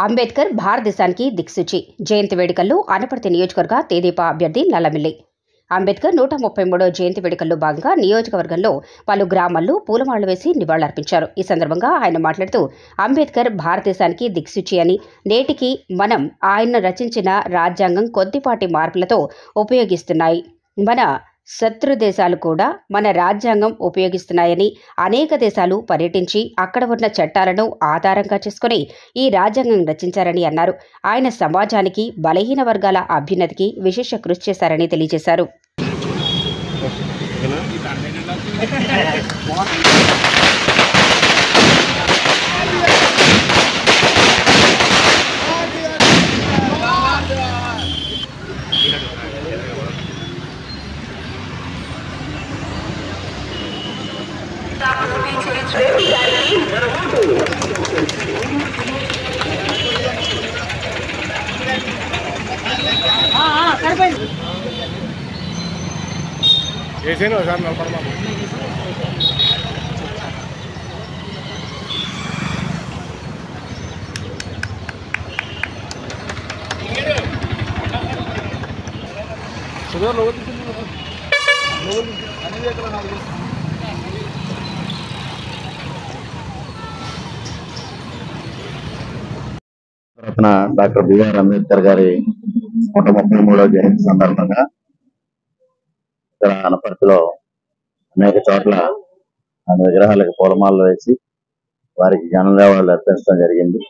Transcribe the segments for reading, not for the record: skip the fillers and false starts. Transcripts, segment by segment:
అంబేద్కర్ భారతదేశానికి దిక్సూచి. జయంతి వేడుకల్లో అనపర్తి నియోజకవర్గ తెదేపా అభ్యర్థి నల్లమిల్లి. అంబేద్కర్ 133వ జయంతి వేడుకల్లో భాగంగా నియోజకవర్గంలో పలు గ్రామాల్లో పూలమాలలు వేసి నివాళులర్పించారు. ఈ సందర్భంగా ఆయన మాట్లాడుతూ, అంబేద్కర్ భారతదేశానికి దిక్సూచి అని, నేటికి మనం ఆయన రచించిన రాజ్యాంగం కొద్దిపాటి మార్పులతో ఉపయోగిస్తున్నాయి. మన శత్రు దేశాలు కూడా మన రాజ్యాంగం ఉపయోగిస్తున్నాయని, అనేక దేశాలు పర్యటించి అక్కడ ఉన్న చట్టాలను ఆధారంగా చేసుకుని ఈ రాజ్యాంగం రచించారని అన్నారు. ఆయన సమాజానికి, బలహీన వర్గాల అభ్యున్నతికి విశేష కృషి చేశారని తెలియజేశారు. డాక్టర్ బిఆర్ అంబేద్కర్ గారి 133వ జయంతి సందర్భంగా ఇక్కడ అనపర్తిలో అనేక చోట్ల ఆయన విగ్రహాలకు పూలమాలలు వేసి వారికి ఘననివాళులు అర్పించడం జరిగింది.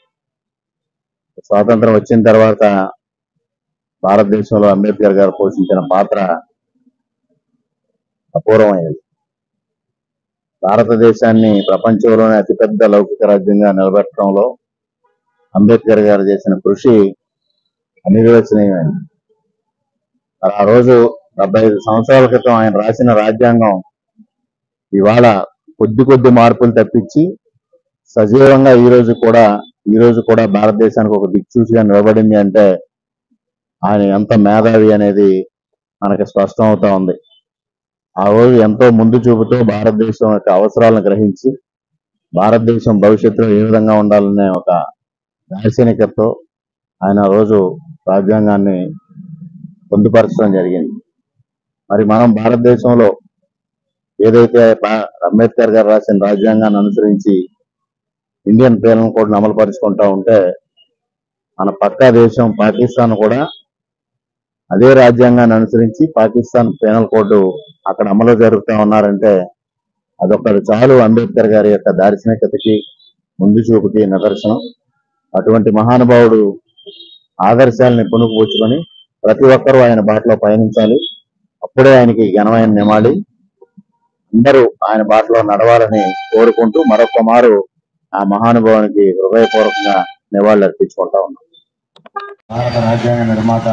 స్వాతంత్రం వచ్చిన తర్వాత భారతదేశంలో అంబేద్కర్ గారు పోషించిన పాత్ర అపూర్వమైనది. భారతదేశాన్ని ప్రపంచంలోనే అతిపెద్ద లౌకిక రాజ్యంగా నిలబెట్టడంలో అంబేద్కర్ గారు చేసిన కృషి అనిర్వచనీయమైనది. ఆ రోజు 75 సంవత్సరాల క్రితం ఆయన రాసిన రాజ్యాంగం ఇవాళ కొద్ది మార్పులు తప్పించి సజీవంగా ఈ రోజు కూడా భారతదేశానికి ఒక దిక్సూచిగా నిలబడింది అంటే ఆయన ఎంత మేధావి అనేది మనకి స్పష్టం అవుతా ఉంది. ఆ రోజు ఎంతో ముందు చూపుతో భారతదేశం యొక్క అవసరాలను గ్రహించి భారతదేశం భవిష్యత్తులో ఏ విధంగా ఉండాలనే ఒక దార్శనికతతో ఆయన రోజు రాజ్యాంగాన్ని పొందుపరచడం జరిగింది. మరి మనం భారతదేశంలో ఏదైతే అంబేద్కర్ గారు రాసిన రాజ్యాంగాన్ని అనుసరించి ఇండియన్ పీనల్ కోడ్ను అమలుపరుచుకుంటా ఉంటే, మన పక్కా దేశం పాకిస్తాన్ కూడా అదే రాజ్యాంగాన్ని అనుసరించి పాకిస్తాన్ పీనల్ కోడ్ అక్కడ అమలు జరుగుతూ ఉన్నారంటే అదొక్కటి చాలు అంబేద్కర్ గారి యొక్క దార్శనికతకి, ముందు చూపుకి నిదర్శనం. అటువంటి మహానుభావుడు ఆదర్శాలని పుణుకుపుచ్చుకొని ప్రతి ఒక్కరూ ఆయన బాటలో పయనించాలి. అప్పుడే ఆయనకి ఘనమైన నివాళి. అందరూ ఆయన బాటలో నడవాలని కోరుకుంటూ మరొక మారు ఆ మహానుభావునికి హృదయపూర్వకంగా నివాళులు అర్పించుకుంటా ఉన్నాం. భారత రాజ్యాంగ నిర్మాత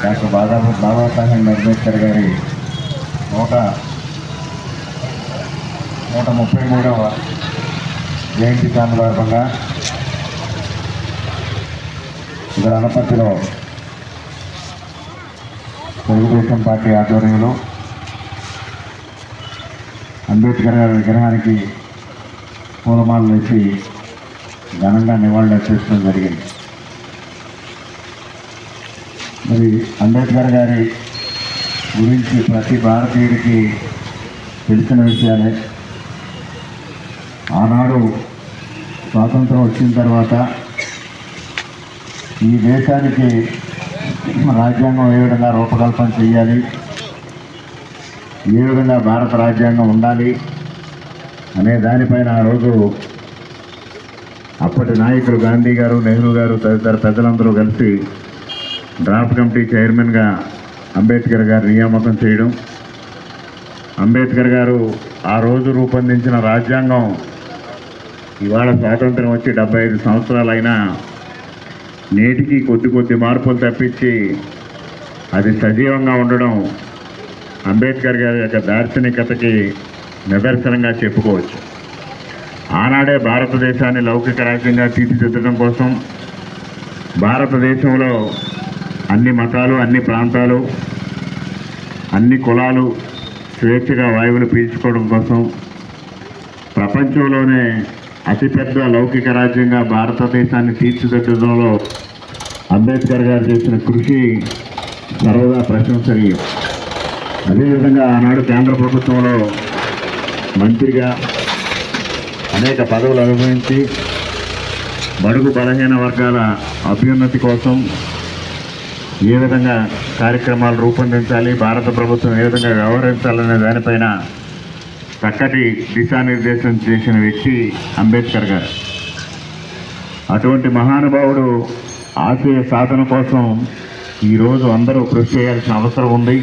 డాక్టర్ బాబాసాహెబ్ అంబేద్కర్ గారి 133వ జయంతి సందర్భంగా ఇక్కడ అనపర్తిలో తెలుగుదేశం పార్టీ ఆధ్వర్యంలో అంబేద్కర్ గారి విగ్రహానికి పూలమాలలు వేసి ఘనంగా నివాళులు అర్పించడం జరిగింది. మరి అంబేద్కర్ గారి గురించి ప్రతి భారతీయుడికి తెలిసిన విషయాలే. ఆనాడు స్వాతంత్రం వచ్చిన తర్వాత ఈ దేశానికి రాజ్యాంగం ఏ విధంగా రూపకల్పన చేయాలి, ఏ విధంగా భారత రాజ్యాంగం ఉండాలి అనే దానిపైన ఆ రోజు అప్పటి నాయకులు గాంధీ గారు, నెహ్రూ గారు తదితర పెద్దలందరూ కలిసి డ్రాఫ్ట్ కమిటీ చైర్మన్గా అంబేద్కర్ గారు నియామకం చేయడం, అంబేద్కర్ గారు ఆ రోజు రూపొందించిన రాజ్యాంగం ఇవాళ స్వాతంత్రం వచ్చి 75 సంవత్సరాలైనా నేటికి కొద్ది మార్పులు తప్పించి అది సజీవంగా ఉండడం అంబేద్కర్ గారి యొక్క దార్శనికతకి నిదర్శనంగా చెప్పుకోవచ్చు. ఆనాడే భారతదేశాన్ని లౌకిక రాజ్యంగా తీర్చిదిద్దడం కోసం భారతదేశంలో అన్ని మతాలు, అన్ని ప్రాంతాలు, అన్ని కులాలు స్వేచ్ఛగా వాయువులు పీల్చుకోవడం కోసం ప్రపంచంలోనే అతిపెద్ద లౌకిక రాజ్యంగా భారతదేశాన్ని తీర్చిదిద్దడంలో అంబేద్కర్ గారు చేసిన కృషి సర్వదా ప్రశంసనీయం. అదేవిధంగా ఆనాడు కేంద్ర ప్రభుత్వంలో మంత్రిగా అనేక పదవులు అనుభవించి బడుగు బలహీన వర్గాల అభ్యున్నతి కోసం ఏ విధంగా కార్యక్రమాలు రూపొందించాలి, భారత ప్రభుత్వం ఏ విధంగా వ్యవహరించాలనే దానిపైన చక్కటి దిశానిర్దేశం చేసిన వ్యక్తి అంబేద్కర్ గారు. అటువంటి మహానుభావుడు ఆశయ సాధన కోసం ఈరోజు అందరూ కృషి చేయాల్సిన అవసరం ఉంది.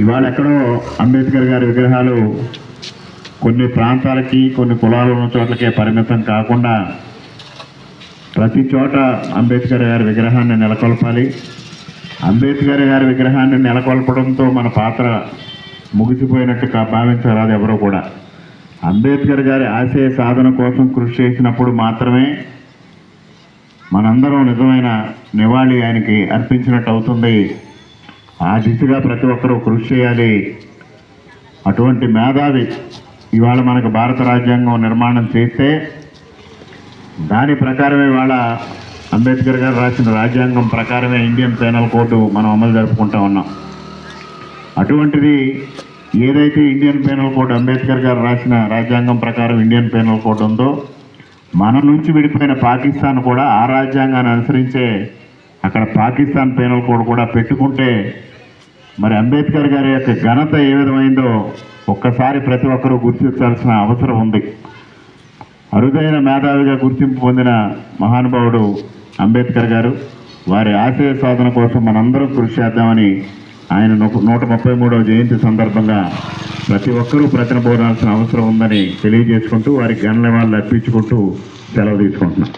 ఇవాళ ఎక్కడో అంబేద్కర్ గారి విగ్రహాలు కొన్ని ప్రాంతాలకి, కొన్ని కులాలు ఉన్న చోట్లకే పరిమితం కాకుండా ప్రతి చోట అంబేద్కర్ గారి విగ్రహాన్ని నెలకొల్పాలి. అంబేద్కర్ గారి విగ్రహాన్ని నెలకొల్పడంతో మన పాత్ర ముగిసిపోయినట్టు భావించరాదు ఎవరో కూడా. అంబేద్కర్ గారి ఆశయ సాధన కోసం కృషి చేసినప్పుడు మాత్రమే మనందరం నిజమైన నివాళి ఆయనకి అర్పించినట్టు అవుతుంది. ఆ దిశగా ప్రతి ఒక్కరూ కృషి చేయాలి. అటువంటి మేధావి ఇవాళ మనకు భారత రాజ్యాంగం నిర్మాణం చేస్తే దాని ప్రకారమే ఇవాళ అంబేద్కర్ గారు రాసిన రాజ్యాంగం ప్రకారమే ఇండియన్ పీనల్ కోడ్ మనం అమలు జరుపుకుంటా ఉన్నాం. అటువంటిది ఏదైతే ఇండియన్ పీనల్ కోడ్ అంబేద్కర్ గారు రాసిన రాజ్యాంగం ప్రకారం ఇండియన్ పీనల్ కోడ్ ఉందో, మన నుంచి విడిపోయిన పాకిస్తాన్ కూడా ఆ రాజ్యాంగాన్ని అనుసరించే అక్కడ పాకిస్తాన్ పీనల్ కోడ్ కూడా పెట్టుకుంటే మరి అంబేద్కర్ గారి యొక్క ఘనత ఏ విధమైందో ఒక్కసారి ప్రతి ఒక్కరూ గుర్తించాల్సిన అవసరం ఉంది. అరుదైన మేధావిగా గుర్తింపు పొందిన మహానుభావుడు అంబేద్కర్ గారు. వారి ఆశయ సాధన కోసం మనందరం కృషి చేద్దామని ఆయన 133వ జయంతి సందర్భంగా ప్రతి ఒక్కరూ ప్రతినబోరాల్సిన అవసరం ఉందని తెలియజేసుకుంటూ వారికి ఘన నివాళులు అర్పించుకుంటూ సెలవు తీసుకుంటున్నాం.